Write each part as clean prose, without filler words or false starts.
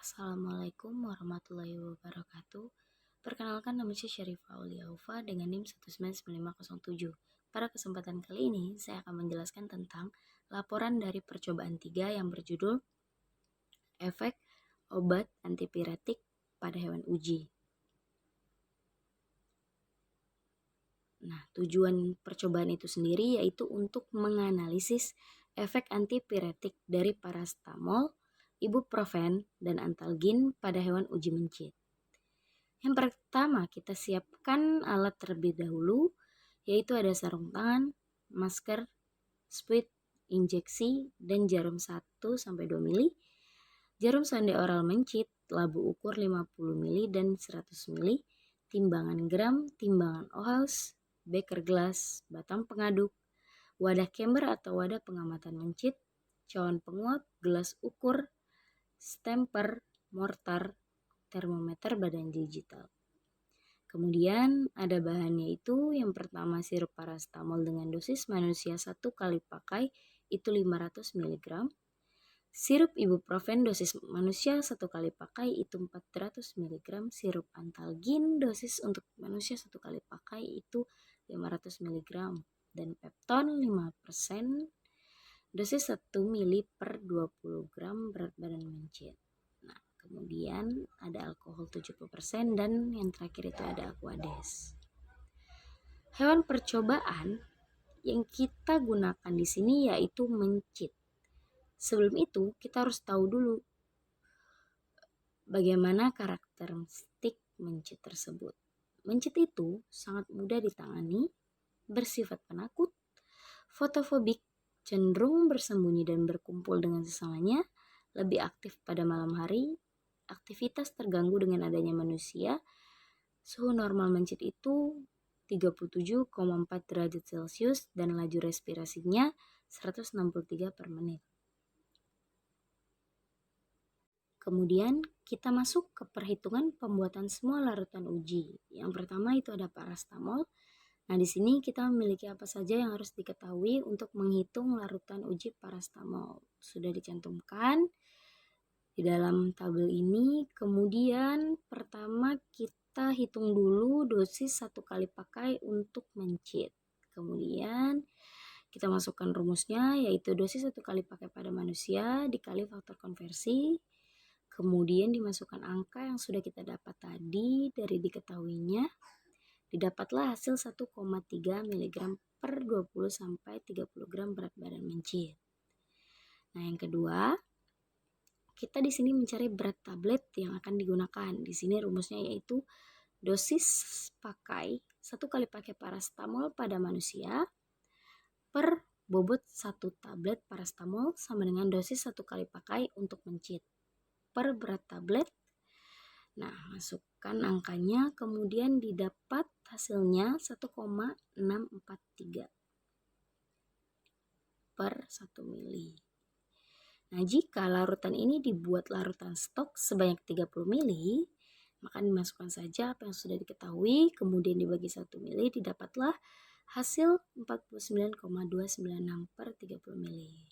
Assalamualaikum warahmatullahi wabarakatuh. Perkenalkan, nama saya Syarifah Auliaufa dengan NIM 1995507. Pada kesempatan kali ini, saya akan menjelaskan tentang laporan dari percobaan 3 yang berjudul Efek Obat Antipiretik pada Hewan Uji. Nah, tujuan percobaan itu sendiri yaitu untuk menganalisis efek antipiretik dari parastamol, ibuprofen, dan antalgin pada hewan uji mencit. Yang pertama, kita siapkan alat terlebih dahulu, yaitu ada sarung tangan, masker, spuit, injeksi, dan jarum 1-2 mili, jarum sonde oral mencit, labu ukur 50 mili dan 100 mili, timbangan gram, timbangan Ohaus, beker gelas, batang pengaduk, wadah chamber atau wadah pengamatan mencit, cawan penguap, gelas ukur, stemper, mortar, termometer badan digital. Kemudian ada bahannya itu yang pertama sirup parastamol dengan dosis manusia 1 kali pakai itu 500 mg. Sirup ibuprofen dosis manusia 1 kali pakai itu 400 mg. Sirup antalgin dosis untuk manusia 1 kali pakai itu 500 mg. Dan pepton 5% dosis 1 mili per 20 gram berat badan mencit. Nah, kemudian ada alkohol 70% dan yang terakhir itu ada Aquades. Hewan percobaan yang kita gunakan di sini yaitu mencit. Sebelum itu, kita harus tahu dulu bagaimana karakteristik mencit tersebut. Mencit itu sangat mudah ditangani, bersifat penakut, fotofobik, cenderung bersembunyi dan berkumpul dengan sesamanya, lebih aktif pada malam hari, aktivitas terganggu dengan adanya manusia, suhu normal mencit itu 37,4 derajat Celcius dan laju respirasinya 163 per menit. Kemudian kita masuk ke perhitungan pembuatan semua larutan uji. Yang pertama itu ada parastamol. Nah, di sini kita memiliki apa saja yang harus diketahui untuk menghitung larutan uji parastamol. Sudah dicantumkan di dalam tabel ini. Kemudian pertama kita hitung dulu dosis 1 kali pakai untuk mencit. Kemudian kita masukkan rumusnya yaitu dosis 1 kali pakai pada manusia dikali faktor konversi. Kemudian dimasukkan angka yang sudah kita dapat tadi dari diketahuinya. Didapatlah hasil 1,3 mg per 20 sampai 30 gram berat badan mencit. Nah, yang kedua, kita di sini mencari berat tablet yang akan digunakan. Di sini rumusnya yaitu dosis pakai 1 kali pakai parastamol pada manusia per bobot 1 tablet parastamol sama dengan dosis 1 kali pakai untuk mencit per berat tablet. Nah, masukkan angkanya, kemudian didapat hasilnya 1,643 per 1 mili. Nah, jika larutan ini dibuat larutan stok sebanyak 30 mili, maka dimasukkan saja apa yang sudah diketahui, kemudian dibagi 1 mili, didapatlah hasil 49,296 per 30 mili.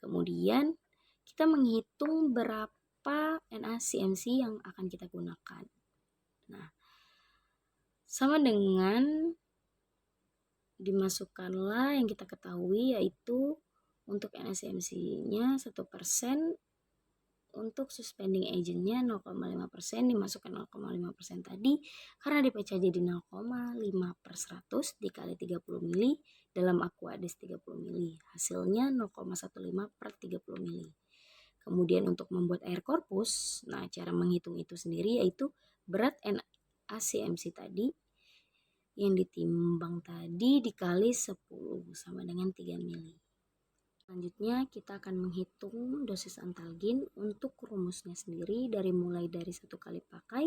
Kemudian kita menghitung berapa NaCMC yang akan kita gunakan. Nah, sama dengan dimasukkanlah yang kita ketahui yaitu untuk NaCMC-nya 1%, untuk suspending agent-nya 0,5%, dimasukkan 0,5% tadi karena dipecah jadi 0,5 per 100 dikali 30 mili dalam Aquades 30 mili. Hasilnya 0,15 per 30 mili. Kemudian untuk membuat air korpus, nah cara menghitung itu sendiri yaitu berat NaCMC tadi yang ditimbang tadi dikali 10 sama dengan 3 mili. Selanjutnya kita akan menghitung dosis antalgin. Untuk rumusnya sendiri mulai dari 1 kali pakai,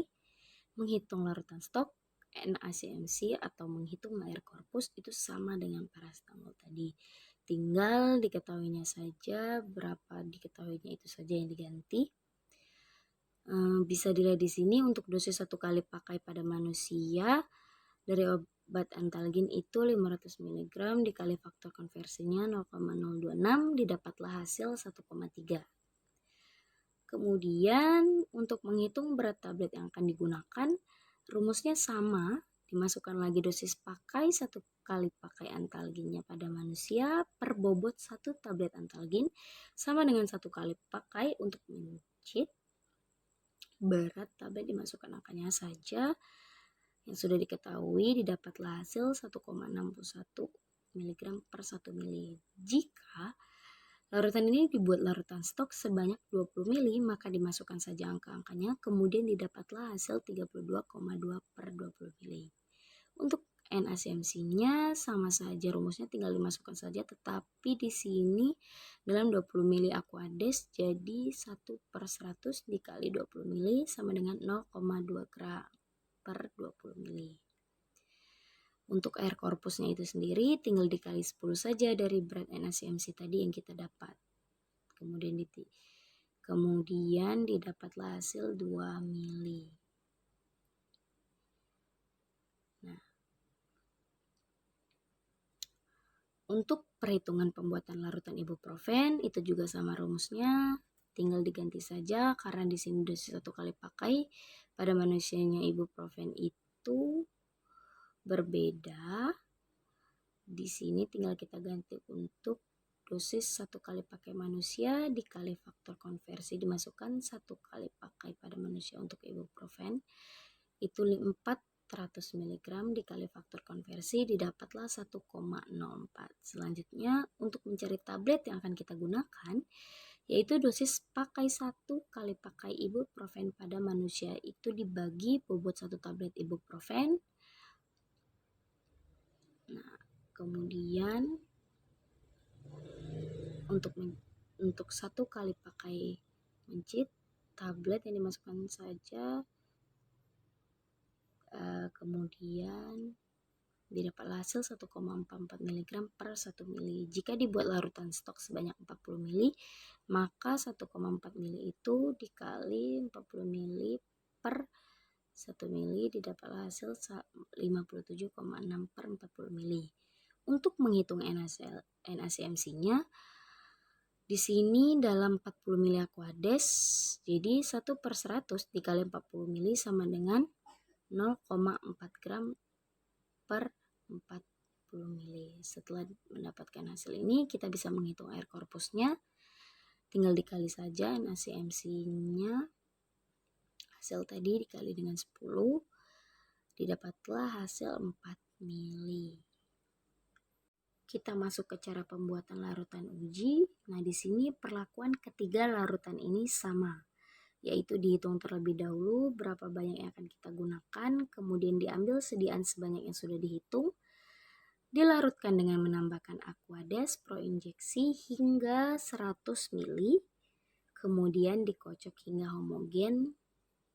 menghitung larutan stok, NaCMC atau menghitung air korpus itu sama dengan parastamol tadi. Tinggal diketahuinya saja, berapa diketahuinya itu saja yang diganti. Bisa dilihat di sini untuk dosis 1 kali pakai pada manusia dari obat antalgin itu 500 mg dikali faktor konversinya 0,026, didapatlah hasil 1,3. Kemudian untuk menghitung berat tablet yang akan digunakan, rumusnya sama, dimasukkan lagi dosis pakai 1 kali pakai antalginnya pada manusia per bobot 1 tablet antalgin sama dengan 1 kali pakai untuk mencit. Berat tablet dimasukkan angkanya saja yang sudah diketahui, didapatlah hasil 1,61 mg per 1 mili. Jika larutan ini dibuat larutan stok sebanyak 20 mili, maka dimasukkan saja angka-angkanya, kemudian didapatlah hasil 32,2 per 20 mili. Untuk NaCMC-nya sama saja, rumusnya tinggal dimasukkan saja, tetapi di sini dalam 20 mili Aquades, jadi 1/100 dikali 20 mili sama dengan 0,2 gram per 20 mili. Untuk air korpusnya itu sendiri tinggal dikali 10 saja dari berat NaCMC tadi yang kita dapat. Kemudian didapatlah hasil 2 mili. Nah, untuk perhitungan pembuatan larutan ibuprofen itu juga sama rumusnya, tinggal diganti saja karena di sini dosis 1 kali pakai pada manusianya ibuprofen itu berbeda. Di sini tinggal kita ganti untuk dosis 1 kali pakai manusia dikali faktor konversi, dimasukkan 1 kali pakai pada manusia untuk ibuprofen itu 400 mg dikali faktor konversi, didapatlah 1,04. Selanjutnya untuk mencari tablet yang akan kita gunakan yaitu dosis pakai 1 kali pakai ibuprofen pada manusia itu dibagi bobot 1 tablet ibuprofen. Nah, kemudian untuk 1 kali pakai mencit tablet yang dimasukkan saja, kemudian didapatlah hasil 1,44 mg per 1 mili. Jika dibuat larutan stok sebanyak 40 mili, maka 1,4 mili itu dikali 40 mili per 1 mili didapatlah hasil 57,6 per 40 mili. Untuk menghitung NaCMC-nya, di sini dalam 40 mili Aquades, jadi 1/100 dikali 40 mili sama dengan 0,4 gram per 40 mili. Setelah mendapatkan hasil ini, kita bisa menghitung air korpusnya. Tinggal dikali saja NaCMC-nya. Hasil tadi dikali dengan 10, didapatlah hasil 4 mili. Kita masuk ke cara pembuatan larutan uji. Nah, di sini perlakuan ketiga larutan ini sama, yaitu dihitung terlebih dahulu berapa banyak yang akan kita gunakan, kemudian diambil sediaan sebanyak yang sudah dihitung, dilarutkan dengan menambahkan Aquades pro injeksi hingga 100 mili, kemudian dikocok hingga homogen,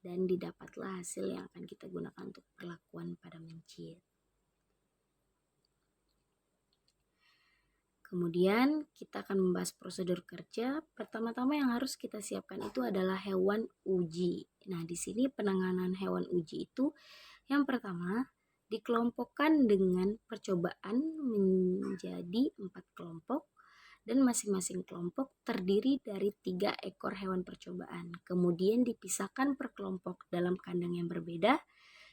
dan didapatlah hasil yang akan kita gunakan untuk perlakuan pada mencit. Kemudian kita akan membahas prosedur kerja. Pertama-tama yang harus kita siapkan itu adalah hewan uji. Nah, di sini penanganan hewan uji itu yang pertama dikelompokkan dengan percobaan menjadi 4 kelompok dan masing-masing kelompok terdiri dari 3 ekor hewan percobaan. Kemudian dipisahkan per kelompok dalam kandang yang berbeda.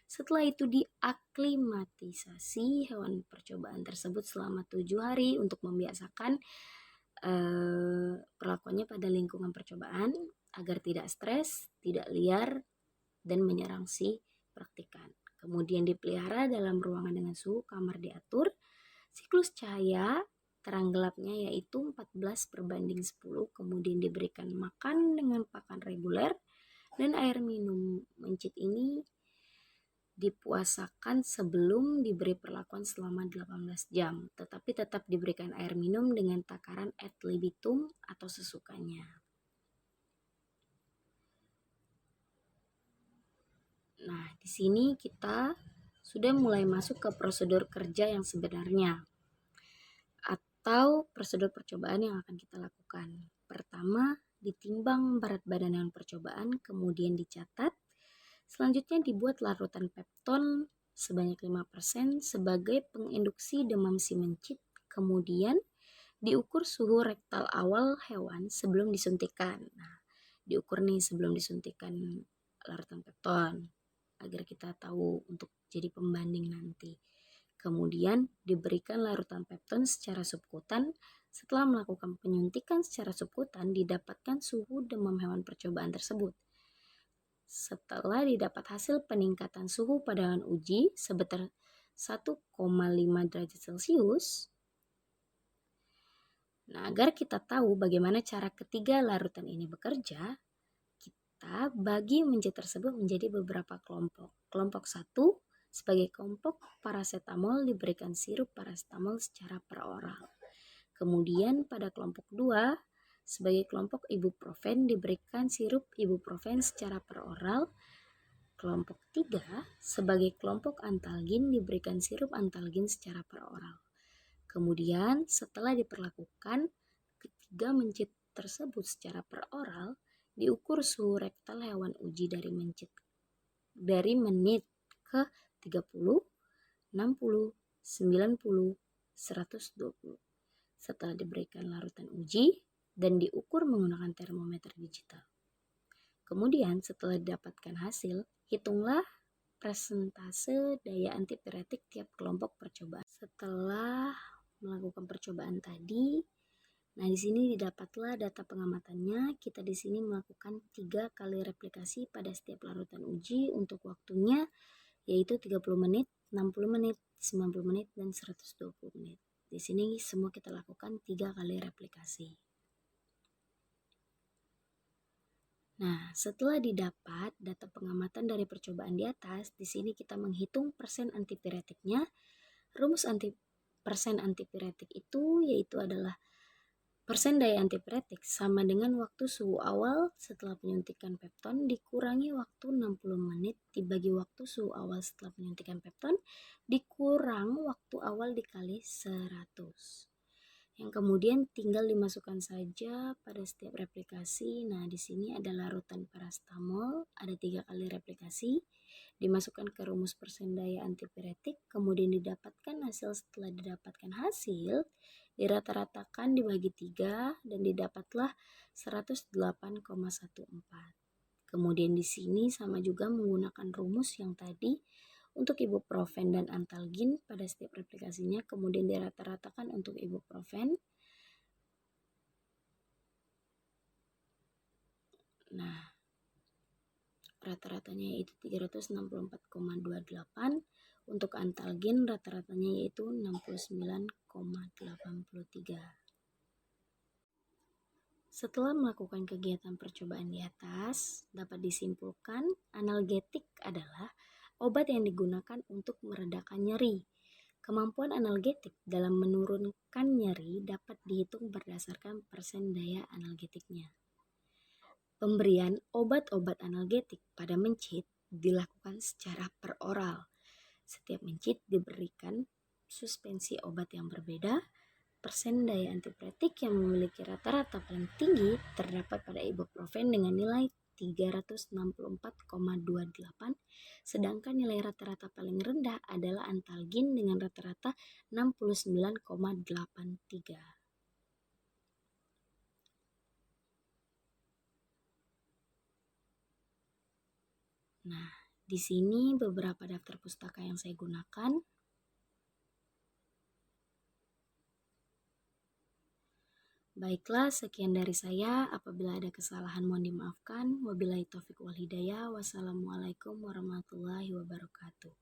Setelah itu diaklimatisasi hewan percobaan tersebut selama 7 hari untuk membiasakan perlakuannya pada lingkungan percobaan agar tidak stres, tidak liar, dan menyerang si praktikan. Kemudian dipelihara dalam ruangan dengan suhu kamar diatur. Siklus cahaya terang gelapnya yaitu 14/10, kemudian diberikan makan dengan pakan reguler, dan air minum mencit ini dipuasakan sebelum diberi perlakuan selama 18 jam, tetapi tetap diberikan air minum dengan takaran ad libitum atau sesukanya. Nah, di sini kita sudah mulai masuk ke prosedur kerja yang sebenarnya atau prosedur percobaan yang akan kita lakukan. Pertama, ditimbang berat badan yang percobaan, kemudian dicatat. Selanjutnya dibuat larutan pepton sebanyak 5% sebagai penginduksi demam si mencit. Kemudian diukur suhu rektal awal hewan sebelum disuntikan. Nah, diukur nih sebelum disuntikan larutan pepton agar kita tahu untuk jadi pembanding nanti. Kemudian diberikan larutan pepton secara subkutan. Setelah melakukan penyuntikan secara subkutan, didapatkan suhu demam hewan percobaan tersebut. Setelah didapat hasil peningkatan suhu pada hewan uji sebesar 1,5 derajat Celcius. Nah, agar kita tahu bagaimana cara ketiga larutan ini bekerja, kita bagi mencit tersebut menjadi beberapa kelompok. Kelompok 1, sebagai kelompok paracetamol diberikan sirup paracetamol secara peroral. Kemudian pada kelompok 2, sebagai kelompok ibuprofen diberikan sirup ibuprofen secara peroral. Kelompok 3, sebagai kelompok antalgin diberikan sirup antalgin secara peroral. Kemudian setelah diperlakukan ketiga mencit tersebut secara peroral, diukur suhu rektal hewan uji dari menit ke 30, 60, 90, 120. Setelah diberikan larutan uji dan diukur menggunakan termometer digital. Kemudian setelah didapatkan hasil, hitunglah persentase daya antipiretik tiap kelompok percobaan. Setelah melakukan percobaan tadi, nah di sini didapatlah data pengamatannya. Kita di sini melakukan 3 kali replikasi pada setiap larutan uji untuk waktunya yaitu 30 menit, 60 menit, 90 menit, dan 120 menit. Di sini semua kita lakukan 3 kali replikasi. Nah, setelah didapat data pengamatan dari percobaan di atas, di sini kita menghitung persen antipiretiknya. Rumus persen antipiretik itu yaitu adalah persen daya antipiretik sama dengan waktu suhu awal setelah penyuntikan pepton dikurangi waktu 60 menit dibagi waktu suhu awal setelah penyuntikan pepton dikurang waktu awal dikali 100. Yang kemudian tinggal dimasukkan saja pada setiap replikasi. Nah, di sini ada larutan paracetamol, ada 3 kali replikasi, dimasukkan ke rumus persen daya antipiretik, kemudian didapatkan hasil. Setelah didapatkan hasil, dirata-ratakan dibagi 3 dan didapatlah 108,14. Kemudian di sini sama juga menggunakan rumus yang tadi untuk ibuprofen dan antalgin pada setiap replikasinya, kemudian dirata-ratakan untuk ibuprofen. Nah, rata-ratanya yaitu 364,28. Untuk antalgin rata-ratanya yaitu 69,83. Setelah melakukan kegiatan percobaan di atas, dapat disimpulkan analgetik adalah obat yang digunakan untuk meredakan nyeri. Kemampuan analgetik dalam menurunkan nyeri dapat dihitung berdasarkan persen daya analgetiknya. Pemberian obat-obat analgetik pada mencit dilakukan secara peroral. Setiap mencit diberikan suspensi obat yang berbeda. Persen daya antipiretik yang memiliki rata-rata paling tinggi terdapat pada ibuprofen dengan nilai 364,28, sedangkan nilai rata-rata paling rendah adalah antalgin dengan rata-rata 69,83. Nah, di sini beberapa daftar pustaka yang saya gunakan. Baiklah, sekian dari saya. Apabila ada kesalahan mohon dimaafkan. Wabillahi taufiq wal hidayah. Wassalamualaikum warahmatullahi wabarakatuh.